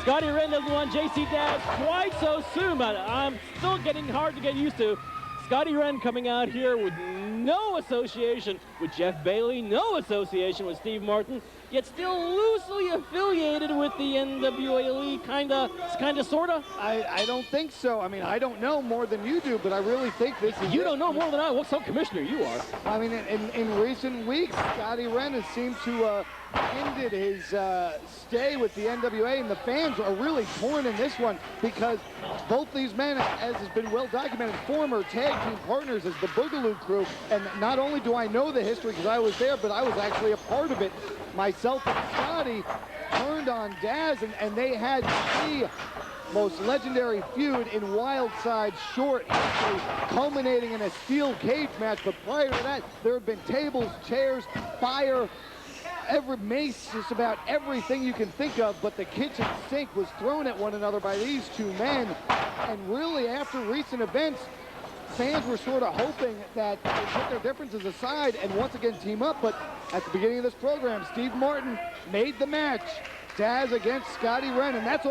Scottie Wrenn doesn't want JC Dazz quite so soon, but I'm still getting hard to get used to. Scottie Wrenn coming out here with no association with Jeff Bailey, no association with Steve Martin, yet still loosely affiliated with the NWA Elite, kinda, sorta? I don't think so. I mean, I don't know more than you do, but I really think this is... You don't know more than I. What commissioner you are? I mean, in recent weeks, Scottie Wrenn has seemed to ended his stay with the NWA, and the fans are really torn in this one because both these men, as has been well documented, former tag team partners as the Boogaloo Crew. And not only do I know the history because I was there, but I was actually a part of it. Myself and Scottie turned on Dazz, and they had the most legendary feud in Wildside short history, culminating in a steel cage match. But prior to that, there had been tables, chairs, fire, every mace, just about everything you can think of, but the kitchen sink was thrown at one another by these two men. And really, after recent events, fans were sort of hoping that they put their differences aside and once again team up. But at the beginning of this program, Steve Martin made the match, Dazz against Scottie Wrenn, and that's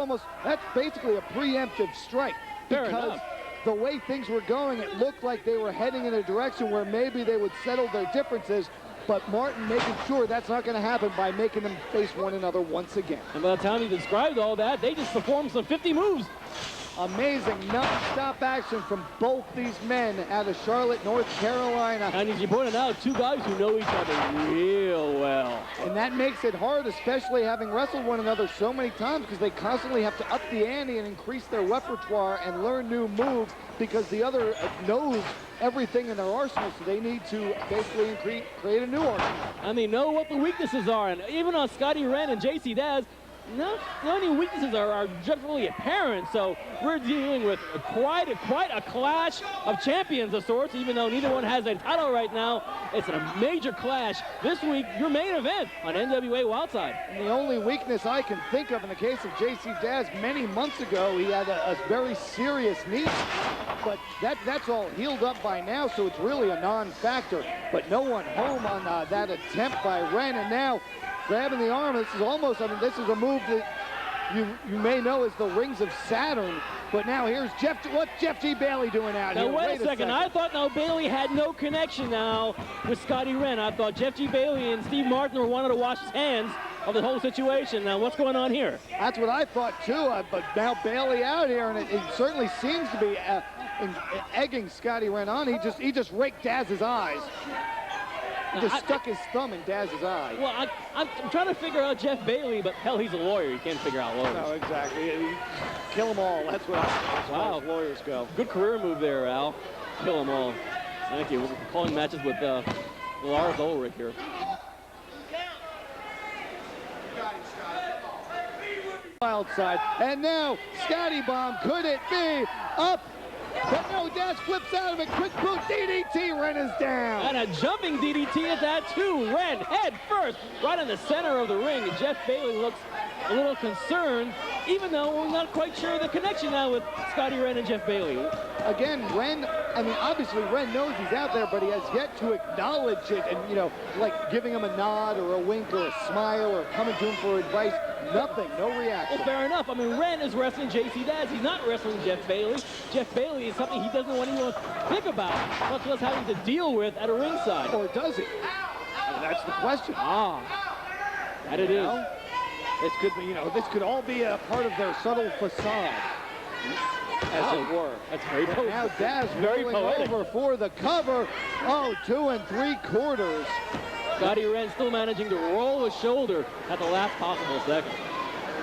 basically a preemptive strike. Fair because enough. The way things were going, it looked like they were heading in a direction where maybe they would settle their differences. But Martin making sure that's not going to happen by making them face one another once again. And by the time he described all that, they just performed some 50 moves. Amazing non-stop action from both these men out of Charlotte, North Carolina. And as you pointed out, two guys who know each other real well. And that makes it hard, especially having wrestled one another so many times, because they constantly have to up the ante and increase their repertoire and learn new moves because the other knows everything in their arsenal, so they need to basically create a new arsenal. And they know what the weaknesses are, and even on Scottie Wrenn and JC Dazz, no any weaknesses are generally apparent, so we're dealing with quite a clash of champions of sorts, even though neither one has a title right now. It's a major clash. This week, your main event on NWA Wildside. And the only weakness I can think of in the case of JC Dazz, many months ago, he had a very serious knee, but that's all healed up by now, so it's really a non-factor. But no one home on that attempt by Wrenn, and now grabbing the arm. This is almost, I mean, this is a move that you may know as the Rings of Saturn. But now here's what's Jeff G. Bailey doing out here? Now wait a second. I thought Bailey had no connection now with Scottie Wrenn. I thought Jeff G. Bailey and Steve Martin were wanting to wash his hands of the whole situation. Now what's going on here? That's what I thought too. But now Bailey out here, and it certainly seems to be egging Scottie Wrenn on. He just raked Dazz's eyes. He just stuck his thumb in Dazz's eye. Well, I'm trying to figure out Jeff Bailey, but hell, he's a lawyer. You can't figure out lawyers. No, exactly. Kill them all. That's what wow. Lawyers go. Good career move there, Al. Kill them all. Thank you. We're calling matches with Lars Ulrich here. Wildside. And now, Scottie Bomb. Could it be up? But no, Dazz flips out of it. Quick boot DDT. Wrenn is down. And a jumping DDT at that, too. Wrenn head first, right in the center of the ring. And Jeff Bailey looks a little concerned, even though we're not quite sure of the connection now with Scottie Wrenn and Jeff Bailey. Again, Wrenn, I mean, obviously Wrenn knows he's out there, but he has yet to acknowledge it and, you know, like giving him a nod or a wink or a smile or coming to him for advice. Nothing, no reaction. Well, fair enough. I mean, Wrenn is wrestling JC Dazz. He's not wrestling Jeff Bailey. Jeff Bailey is something he doesn't want anyone to think about, much less having to deal with at a ringside. Or does he? I mean, that's the question. That it is. This could be, you know, this could all be a part of their subtle facade, as it were. That's very poetic. Now Dazz rolling over for the cover. Oh, 2 3/4. Scottie Wrenn still managing to roll his shoulder at the last possible second.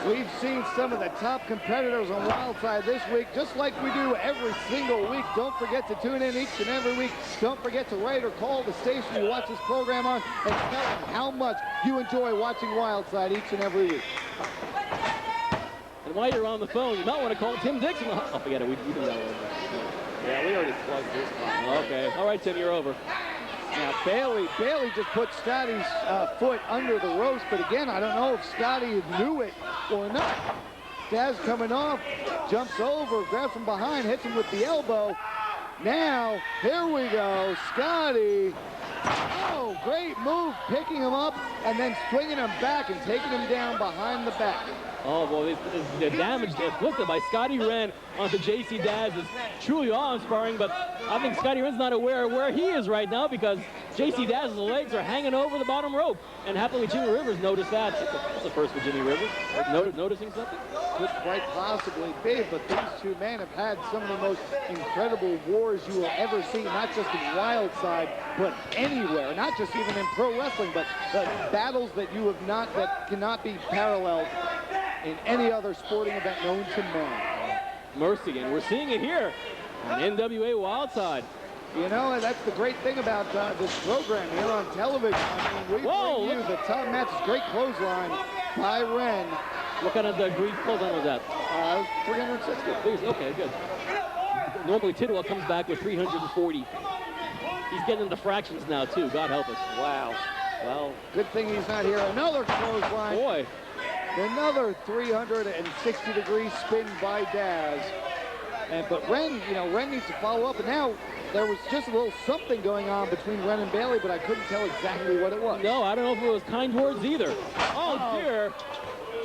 We've seen some of the top competitors on Wildside this week, just like we do every single week. Don't forget to tune in each and every week. Don't forget to write or call the station you watch this program on and tell them how much you enjoy watching Wildside each and every week. And while you're on the phone, you might want to call Tim Dixon. Oh, forget it. We do that over. Yeah, we already plugged this one. Okay. All right, Tim, you're over. Now, Bailey just put Scottie's foot under the ropes, but again, I don't know if Scottie knew it or not. Dazz coming off, jumps over, grabs from behind, hits him with the elbow. Now, here we go, Scottie. Oh, great move, picking him up and then swinging him back and taking him down behind the back. Oh, well, the damage inflicted by Scottie Wrenn onto JC Dazz is truly awe-inspiring, but I think Scottie Wrenn's not aware of where he is right now because JC Dazz's legs are hanging over the bottom rope. And happily, Jimmy Rivers noticed that. That's the first for Jimmy Rivers, noticing something. Could quite possibly be, but these two men have had some of the most incredible wars you will ever see, not just in Wildside, but anywhere. Not just even in pro wrestling, but the battles that that cannot be paralleled in any other sporting event known to man. Mercy, and we're seeing it here on NWA Wildside. You know, and that's the great thing about this program here on television. I mean, we bring you the top matches. Great clothesline by Wrenn. What kind of degree clothesline was that? 360. Okay, good. Normally Tidwell comes back with 340. He's getting into fractions now, too. God help us. Wow. Well, good thing he's not here. Another clothesline. Boy. Another 360-degree spin by Dazz. But Wrenn, Wrenn needs to follow up. And now there was just a little something going on between Wrenn and Bailey, but I couldn't tell exactly what it was. No, I don't know if it was kind words either. Oh, dear.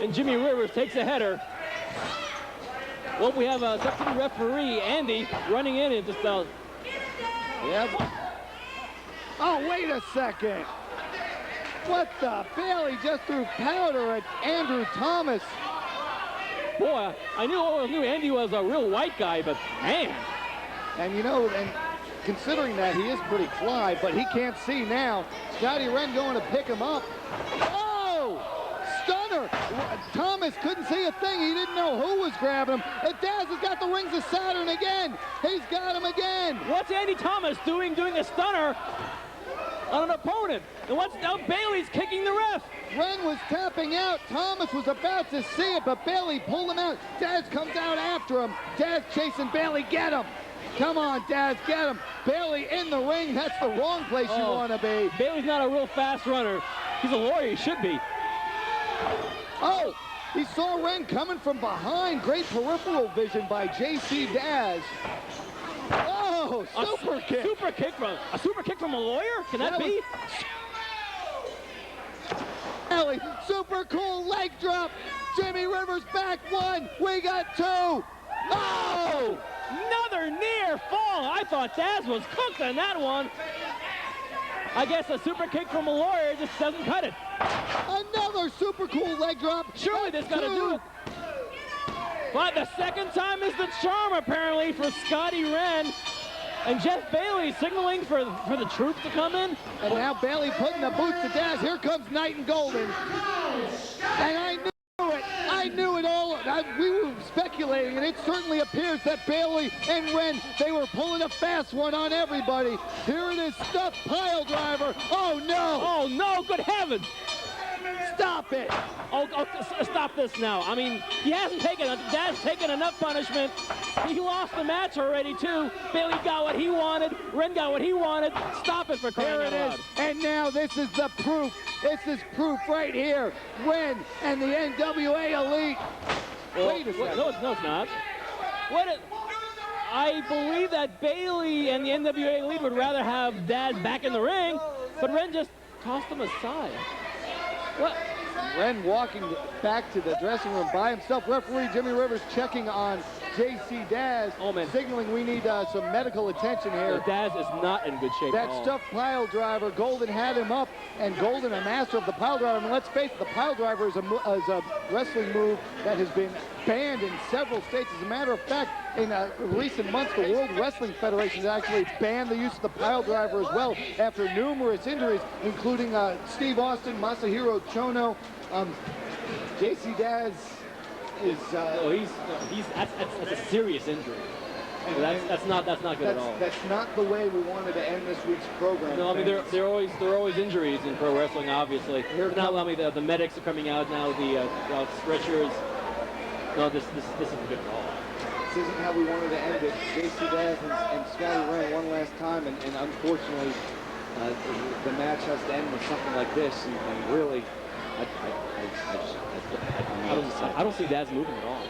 And Jimmy Rivers takes a header. Well, we have a substitute referee, Andy, running in and just... Yeah. Oh, wait a second. What the? Bailey just threw powder at Andrew Thomas. Boy, I knew Andy was a real white guy, but man. And and considering that, he is pretty fly, but he can't see now. Scottie Wrenn going to pick him up. Oh! Stunner! Thomas couldn't see a thing. He didn't know who was grabbing him. And Dazz has got the rings of Saturn again. He's got him again. What's Andy Thomas doing a stunner on an opponent? And now Bailey's kicking the ref. Wrenn was tapping out. Thomas was about to see it, but Bailey pulled him out. Dazz comes out after him. Dazz chasing Bailey. Get him. Come on, Dazz, get him. Bailey in the ring. That's the wrong place you want to be. Bailey's not a real fast runner. He's a lawyer. He should be. Oh, he saw Wrenn coming from behind. Great peripheral vision by JC Dazz. Oh, super kick. A super kick from a lawyer? Can that be? Bailey, super cool leg drop. Jimmy Rivers back one. We got two. Oh! Another near fall. I thought Dazz was cooked on that one. I guess a super kick from a lawyer just doesn't cut it. Another super cool leg drop. Surely this got to do it. But the second time is the charm, apparently, for Scottie Wrenn. And Jeff Bailey signaling for the troops to come in. And now Bailey putting the boots to Dazz. Here comes Knight and Golden. And I knew it. I knew it all. We were speculating, and it certainly appears that Bailey and Wrenn, they were pulling a fast one on everybody. Here it is, stuffed pile driver. Oh, no. Oh, no. Good heavens. Stop it. Oh, stop this now. I mean, he hasn't Dazz taken enough punishment. He lost the match already, too. Bailey got what he wanted. Wrenn got what he wanted. Stop it for crying out loud. There it is. And now this is the proof. This is proof right here. Wrenn and the NWA Elite. Well, wait a second. No, it's not. I believe that Bailey and the NWA Elite would rather have Dazz back in the ring, but Wrenn just tossed him aside. What? Wrenn walking back to the dressing room by himself. Referee Jimmy Rivers checking on JC Dazz, signaling we need some medical attention here. Dazz is not in good shape That stuffed pile driver, Golden had him up, and Golden, a master of the pile driver. I mean, let's face it, the pile driver is a wrestling move that has been banned in several states. As a matter of fact, in recent months, the World Wrestling Federation has actually banned the use of the pile driver as well after numerous injuries, including Steve Austin, Masahiro Chono. JC Dazz is... that's a serious injury. And that's not good at all. That's not the way we wanted to end this week's program. No, I mean there are always injuries in pro wrestling, obviously. Now, I mean the medics are coming out now. The stretchers. No, this isn't good at all. This isn't how we wanted to end it. JC Dazz and Scottie Wrenn one last time, and unfortunately, the match has to end with something like this. And really, I don't see Dazz moving at all.